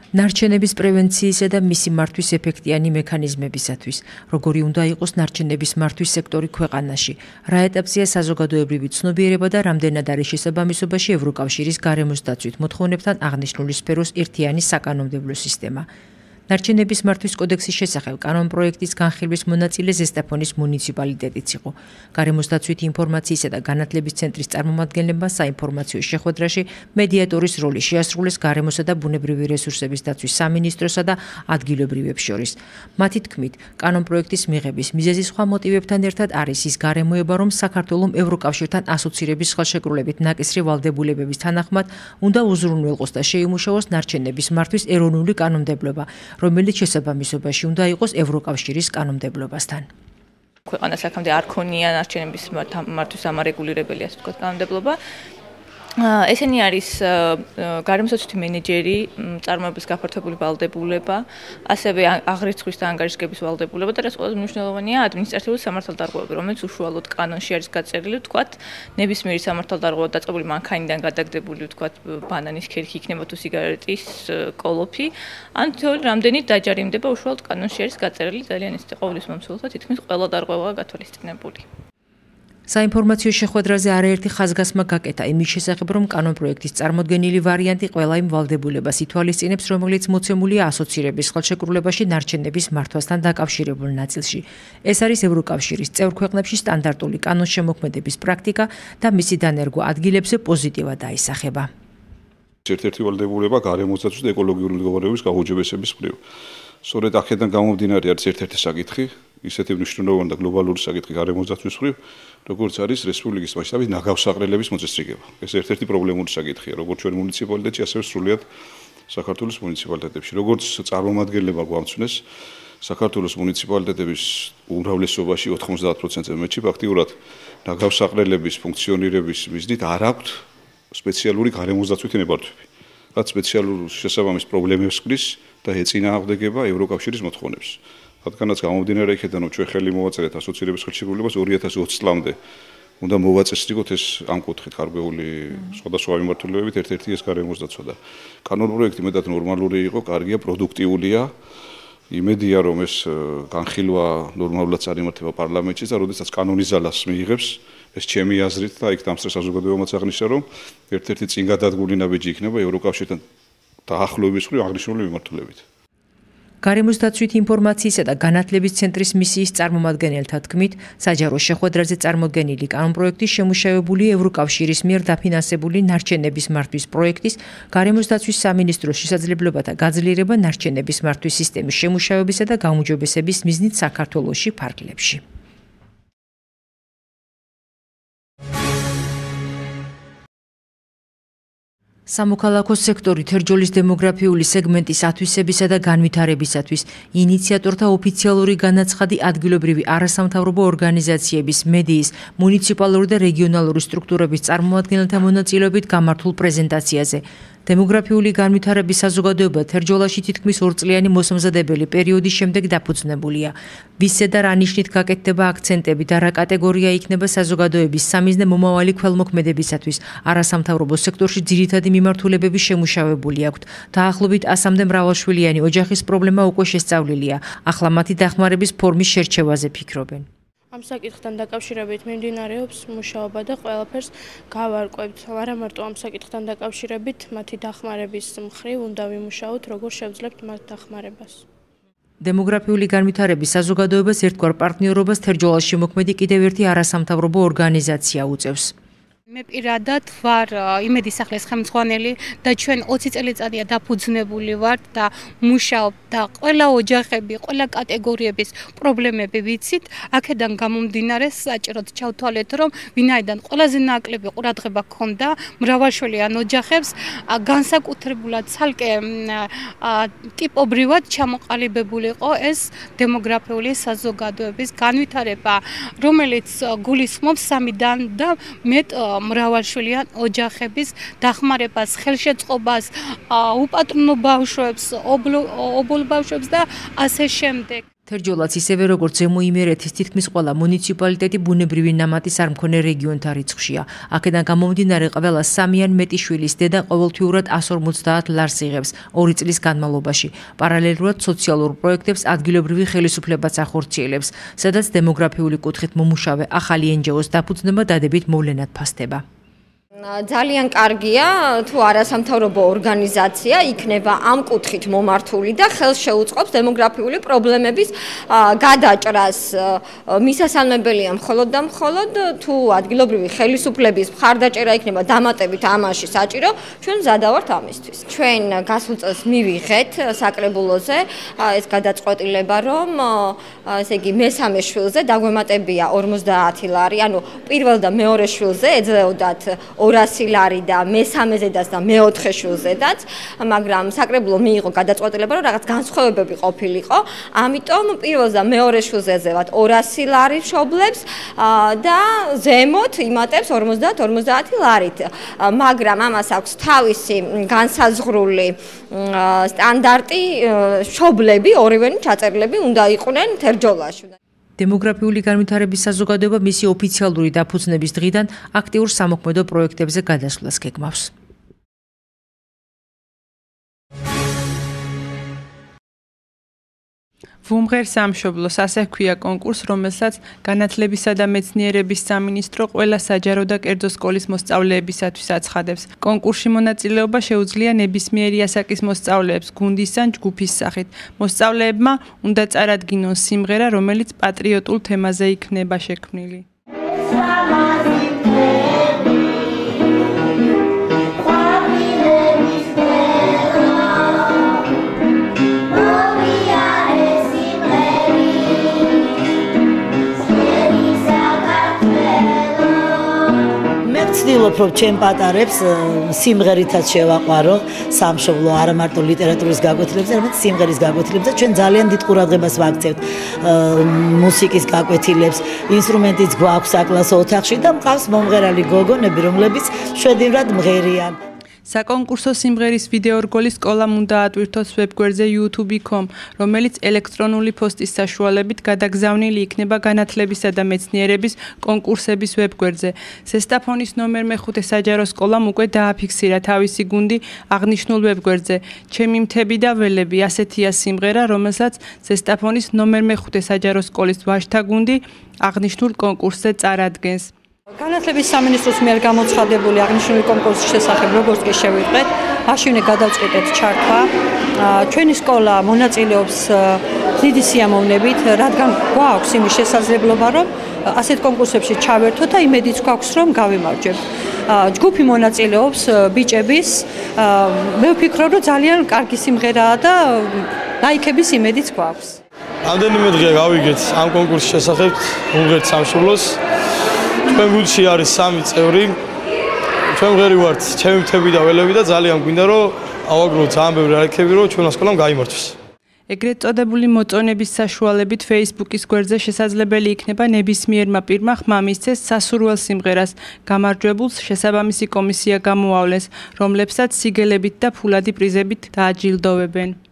ნარჩენების პრევენციისა და მისი მართვის ეფექტიანი მექანიზმებისათვის, როგორი უნდა იყოს ნარჩენების მართვის სექტორი ქვეყანაში, რა ეტაპზეა საზოგადოებრივი ცნობიერება და რამდენად არის შესაბამისობაში ევროკავშირის გარემოს დაცვით მოთხოვნებთან აღნიშნული სფეროს ერთიანი საკანონმდებლო სისტემა. ნარჩენების მართვის კოდექსის შესახებ კანონპროექტის განხილვის მონაწილე ზესტაფონის მუნიციპალიტეტიც იყო. გარემოს დაცვითი ინფორმაციისა და განათლების ცენტრის წარმომადგენლებმა საინფორმაციო შეხვედრაში მედიატორის როლი შეასრულეს გარემოსა და ბუნებრივი რესურსების დაცვის სამინისტროსა და ადგილობრივებს შორის. მათი თქმით, კანონპროექტის მიღების მიზეზი სხვა მოტივებთან ერთად არის ის გარემოება, რომ საქართველოს ევროკავშირთან ასოცირების ხელშეკრულებით ნაკისრი ვალდებულებების თანახმად უნდა უზრუნველყოს და შეიმუშაოს ნარჩენების მართვის ეროვნული კანონმდებლობა, რომელიც შესაბამისობაში უნდა იყოს ევროკავშირის კანონმდებლობასთან. ქვეყანას აქამდე არ ქონია ნარჩენების მართვის ამარეგულირებელი, ასე ვთქვათ, კანონმდებლობა. ესენი არის გარემოსდაცვითი მენეჯერი, წარმოების გაფართოებული ვალდებულება, ასევე აღრიცხვის და ანგარიშგების ვალდებულება და რაც ყველაზე მნიშვნელოვანია, ადმინისტრაციული სამართალდარღვევები, რომელიც უშუალოდ კანონში არის გაწერილი, ვთქვათ, ნებისმიერი სამართალდარღვევა დაწყებული მანქანიდან გადაგდებული, ვთქვათ, ბანანის ქერქი იქნება თუ სიგარეტის კოლოფი, ან თითოეული რამდენი დაჯარიმდება უშუალოდ კანონში არის გაწერილი, ძალიან ისეთი ყოვლის მომცველთა თითქმის ყველა დარღვევაა გათვალისწინებული. საინფორმაციო შეხვედრაზე არაერთი ხაზგასმა გაკეთა იმის შესახებ, რომ კანონპროექტის წარმოდგენილი ვარიანტი ყველა იმ ვალდებულებას ითვალისწინებს, რომელიც მოცემულია ასოცირების ხელშეკრულებაში ნარჩენების მართვასთან დაკავშირებულ ნაწილში. ეს არის ევროკავშირის წევრ ქვეყნებში სტანდარტული კანონშემოქმედების პრაქტიკა და მისი დანერგვა ადგილებზე პოზიტივად აისახება. ერთ-ერთი ვალდებულება გარემოს დაცვის და ეკოლოგიური მდგომარეობის გაუჯებესების მხრივ. სწორედ აქედან გამომდინარე არის ერთ-ერთი საკითხი, ისეთი მნიშვნელოვანი და გლობალური საკითხი გარემოს დაცვის მხრივ, როგორც არის რესპუბლიკის მასშტაბით ნაგავსაყრელების მოწესრიგება. ეს ერთ-ერთი პრობლემური საკითხია, როგორც ჩვენ მუნიციპალიტეტში, ასევე სრულიად საქართველოს მუნიციპალიტეტებში. როგორც წარმომადგენლებმა გვამცნეს, საქართველოს მუნიციპალიტეტების უმრავლესობაში 90%-ზე მეტში ფაქტიურად ნაგავსაყრელების ფუნქციონირების მიზნით არ აქვთ სპეციალური გარემოს დაცვითი ნებართვები. რაც სპეციალურ შესაბამის პრობლემებს კრის და ეწინააღმდეგება ევროკავშირის მოთხოვნებს. რადგანაც გამომდინარე იქედან, რომ ჩვენ ხელი მოვაწერეთ ასოცირების ხელშეკრულებას 2020 წლამდე უნდა მოვაწესრიგოთ ეს ამ კუთხით გარკვეული სხვადასხვა მიმართულებებით ერთ-ერთი ეს გარემოს დაცვა და კანონპროექტი მეტად ნორმალური იყო, კარგია, პროდუქტიულია. იმედია, რომ ეს განხილვა ნორმალურად წარიმართება პარლამენტში და როდესაც კანონის ძალას მიიღებს, ეს ჩემი აზრით და იქ დამსწრე საზოგადოებამაც აღნიშნა, რომ ერთ-ერთი წინ გადადგული ნაბიჯი იქნება ევროკავშირთან დაახლოების მხრივ აღნიშნული მიმართულებით. გარემოს დაცვითი ინფორმაციისა და განათლების ცენტრის მისიის წარმომადგენელთა თქმით, საჯარო შეხვედრაზე წარმოდგენილი კანონპროექტი შემუშავებული ევროკავშირის მიერ დაფინანსებული ნარჩენების მართვის პროექტის, გარემოს დაცვის სამინისტროს შესაძლებლობათა გაძლიერება ნარჩენების მართვის სისტემის შემუშავებისა და გაუმჯობესების მიზნით საქართველოში ფარგლებში. სამოქალაქო სექტორი თერჯოლის დემოგრაფიული სეგმენტის ათვისებისა და განვითარებისათვის ინიციატორთა ოფიციალური განაცხადი ადგილობრივი არასამთავრობო ორგანიზაციების, მედიის, მუნიციპალური და რეგიონალური სტრუქტურების წარმომადგენელთა მონაწილეობით გამართულ პრეზენტაციაზე. დემოგრაფიული განვითარების საზოგადოება თერჯოლაში თითქმის 2 წლიანი მოსამზადებელი პერიოდის შემდეგ დაფუძნებულია. ვისზე და რა ნიშნით გაკეთდება აქცენტები და რა კატეგორია იქნება საზოგადოების სამიზნე მომავალი ქველმოქმედებისათვის არასამთავრობო სექტორში ძირითადი მიმართულებები შემუშავებული აქვთ. დაახლოებით 100-მდე მრავალშვილიანი ოჯახის პრობლემა უკვე შესწავლილია. ახლა მათი დახმარების ფორმის შერჩევაზე ფიქრობენ. ამ საკითხთან დაკავშირებით მიმდინარეობს მუშაობა და ყველაფერს გავარკვევთ. არა მარტო ამ საკითხთან დაკავშირებით მათი დახმარების მხრივ უნდა ვიმუშაოთ, როგორ შევძლებთ მათ დახმარებას. დემოგრაფიული განვითარების საზოგადოებას ერთგვარ პარტნიორობას თერჯოლაში მოქმედი კიდევ ერთი არასამთავრობო ორგანიზაცია უწევს. მე პირადად ვარ იმედის სახლის ხელმძღვანელი და ჩვენ 20 წელიწადია დაფუძნებული ვართ და მუშაობ და ყველა ოჯახები, ყველა კატეგორიების პრობლემები ვიცით. აქედან გამომდინარე საჭიროდ ჩავთვალეთ, რომ ვინაიდან ყველაზე ნაკლები ყურადღება ჰქონდა მრავალშვილიან ოჯახებს, განსაკუთრებულად ცალკე ტიპობრივად ჩამოყალიბებული იყო ეს დემოგრაფიული საზოგადოების განვითარება, რომელიც გულისხმობს 3-დან და მეტ მრავალშვილიან ოჯახების დახმარებას, ხელშეწყობას, უპატრონო ბავშვებს, ობოლ ბავშვებს და ასე შემდეგ. თერჯოლაც ისევე როგორც ზემო იმერეთის თითქმის ყველა მუნიციპალიტეტი ბუნებრივი ნამატის არ მქონე რეგიონთა რიცხვშია. აქედან გამომდინარე ყველა 3 ან მეტი შვილის დედა ყოველთვიურად 150 ლარს იღებს 2 წლის განმავლობაში. პარალელურად სოციალურ პროექტებს ადგილობრივი ხელისუფლებაც ახორციელებს, სადაც დემოგრაფიული კუთხით მომუშავე ახალი NGO-ს დაფუძნება დადებით მოვლენად ფასდება. ძალიან კარგია თუ არასამთავრობო ორგანიზაცია იქნება ამ კუთხით მომართული და ხელს შეუწყობს დემოგრაფიული პრობლემების გადაჭრას. მისასალმებელია მხოლოდ და მხოლოდ თუ ადგილობრივი ხელისუფლების მხარდაჭერა იქნება დამატებით ამაში საჭირო, ჩვენ მზადავართ ამისთვის. ჩვენ გასულ წელს მივიღეთ საკრებულოზე ეს გადაწყვეტილება, რომ ესე იგი მესამე შვილზე დაგვემატებია 50 ლარი, ანუ პირველ და მეორე შვილზე ეძლეოდათ 200 ლარი და მესამეზედაც და მეოთხე შვილზედაც, მაგრამ საკრებულო მიიღო გადაწყვეტილება, რომ რაღაც განსხვავებები ყოფილიყო, ამიტომ პირველ და მეორე შვილზე ეძლევათ 200 ლარი მშობლებს და ზემოთ იმატებს 50 ლარით. მაგრამ ამას აქვს თავისი განსაზღვრული სტანდარტი, მშობლები ორივენი ჩაწერილები უნდა იყვნენ თერჯოლაში. დემოგრაფიული განვითარების საზოგადოება მისი ოფიციალური დაფუძნების დღიდან აქტიურ სამოქმედო პროექტებზე გადასვლას გეგმავს. ვუმღერ სამშობლოს ასე ჰქვია კონკურსს, რომელსაც განათლებისა და მეცნიერების სამინისტრო ყველა საჯარო და კერძო სკოლის მოსწავლეებისათვის აცხადებს. კონკურსში მონაწილეობა შეუძლია ნებისმიერი ასაკის მოსწავლეებს გუნდის ან ჯგუფის სახით. მოსწავლეებმა უნდა წარადგინონ სიმღერა, რომელიც პატრიოტულ თემაზე იქნება შექმნილი. ვცდილობ რომ ჩემ პატარებს სიმღერითაც შევაყვარო სამშობლო არა მარტო ლიტერატურის გაკვეთილებზე, არამედ სიმღერის გაკვეთილებზე. ჩვენ ძალიან დიდ ყურადღებას ვაქცევთ მუსიკის გაკვეთილებს, ინსტრუმენტიც გვაქვს საკლასო ოთახში და მყავს მომღერალი გოგონები, რომლებიც შვედივრად მღერიან. საკონკურსო სიმღერის ვიდეორგოლი სკოლამ უნდა ატვირთოს ვებგვერდზე youtube.com, რომელიც ელექტრონული პოსტის საშუალებით გადაგზავნილი იქნება განათლებისა და მეცნიერების კონკურსების ვებგვერდზე. ზესტაფონის ნომერ მე-5 საჯარო სკოლამ უკვე დააფიქსირა თავისი გუნდი აღნიშნულ ვებგვერდზე. ჩემი მთები და ველები ასეთია სიმღერა, რომელსაც ზესტაფონის ნომერ მე-5 საჯარო სკოლის ვაჟთა გუნდი აღნიშნულ კონკურსზე წარადგენს. განათლების სამინისტროს მიერ გამოცხადებული აღნიშნული კონკურსის შესახებ როგორც კი შევიტყვეთ, მაშინვე გადავწყვიტეთ ჩართვა. ჩვენი სკოლა მონაწილეობს დიდი სიამოვნებით, რადგან გვაქვს იმის შესაძლებლობა, რომ ასეთ კონკურსებში ჩავერთოთ და იმედიც გვაქვს, რომ გავიმარჯვებთ. ჯგუფი მონაწილეობს ბიჭების, მე ვფიქრობ, რომ ძალიან კარგი სიმღერაა და ლაიქების იმედიც გვაქვს. რამდენიმე დღეა გავიგეთ ამ კონკურსის შესახებ ვუმღერთ სამშობლოს. ჩვენ გუნდში არის 3 წევრი. ჩვენ მღერი ვართ, ჩემი მთები და ველები და ძალიან გვინდა რომ ავაგროვოთ ძალიან ბევრი არქები, რომ ჩვენს სკოლამ გაიმარჯვოს. ეგრეთ წოდებული მოწონების საშუალებით Facebook-ის გვერდზე შესაძლებელი იქნება ნებისმიერმა პირმა ხმა მისცეს სასურველ სიმღერას. გამარჯვებულს შესაბამისი კომისია გამოავლენს, რომლებსაც სიგელებით და ფულადი პრიზებით დააჯილდოვებენ.